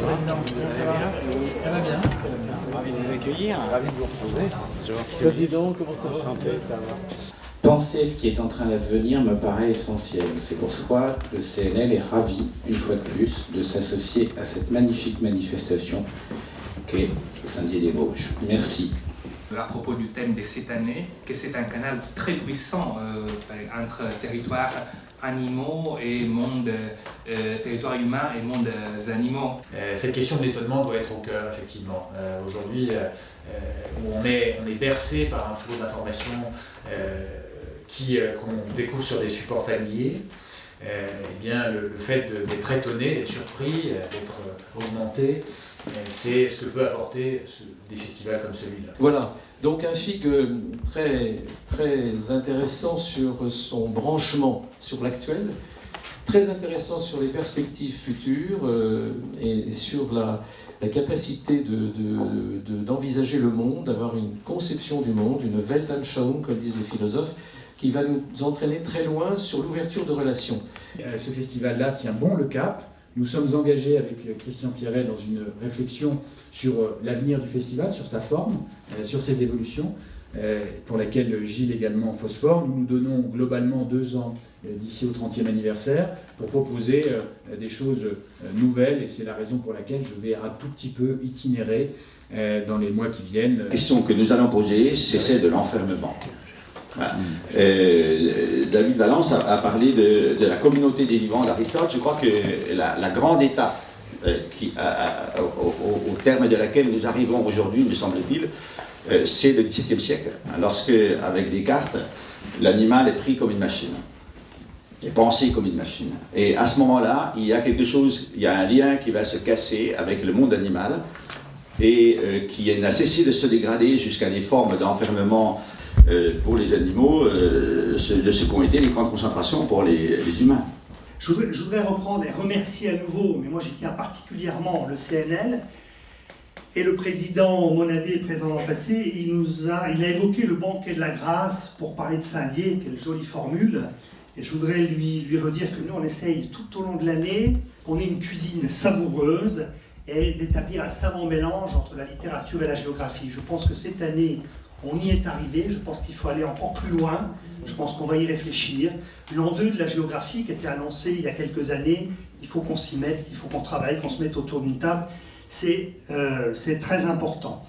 Ça va bien. Ravi de vous accueillir. Ravi de vous retrouver. Bonjour. Président, comment ça va? Santé, ça va. Penser ce qui est en train d'advenir me paraît essentiel. C'est pourquoi le CNL est ravi, une fois de plus, de s'associer à cette magnifique manifestation qu'est Saint-Dié-des-Vosges. Merci. À propos du thème de cette année, que c'est un canal très puissant entre territoires animaux et monde, territoire humain et monde animaux. Cette question de l'étonnement doit être au cœur, effectivement. Aujourd'hui, on est bercé par un flot d'informations qu'on découvre sur des supports familiers. Eh bien, le fait d'être étonné, d'être surpris, d'être augmenté, c'est ce que peut apporter des festivals comme celui-là. Voilà, donc un FIG très, très intéressant sur son branchement sur l'actuel, très intéressant sur les perspectives futures et sur la capacité d'envisager le monde, d'avoir une conception du monde, une Weltanschauung, comme disent les philosophes, qui va nous entraîner très loin sur l'ouverture de relations. Ce festival-là tient bon le cap. Nous sommes engagés avec Christian Pierret dans une réflexion sur l'avenir du festival, sur sa forme, sur ses évolutions, pour laquelle Gilles également phosphore. Nous nous donnons globalement 2 ans d'ici au 30e anniversaire pour proposer des choses nouvelles, et c'est la raison pour laquelle je vais un tout petit peu itinérer dans les mois qui viennent. La question que nous allons poser, c'est celle de l'enfermement. Voilà. David Valence a parlé de la communauté des vivants d'Aristote. Je crois que la grande étape au terme de laquelle nous arrivons aujourd'hui, me semble-t-il, c'est le XVIIe siècle, lorsque, avec Descartes, l'animal est pris comme une machine, est pensé comme une machine. Et à ce moment-là, il y a quelque chose, il y a un lien qui va se casser avec le monde animal et qui n'a cessé de se dégrader jusqu'à des formes d'enfermement pour les animaux, de ce qu'ont été les grandes concentrations pour les humains. Je voudrais reprendre et remercier à nouveau, mais moi j'y tiens particulièrement, le CNL et le président Monadé, présent l'an passé. Il a évoqué le banquet de la grâce pour parler de Saint-Dié, quelle jolie formule. Et je voudrais lui redire que nous on essaye tout au long de l'année qu'on ait une cuisine savoureuse et d'établir un savant mélange entre la littérature et la géographie. Je pense que cette année, on y est arrivé, je pense qu'il faut aller encore plus loin, je pense qu'on va y réfléchir. L'an 2 de la géographie qui était annoncé il y a quelques années, il faut qu'on s'y mette, il faut qu'on travaille, qu'on se mette autour d'une table, c'est très important.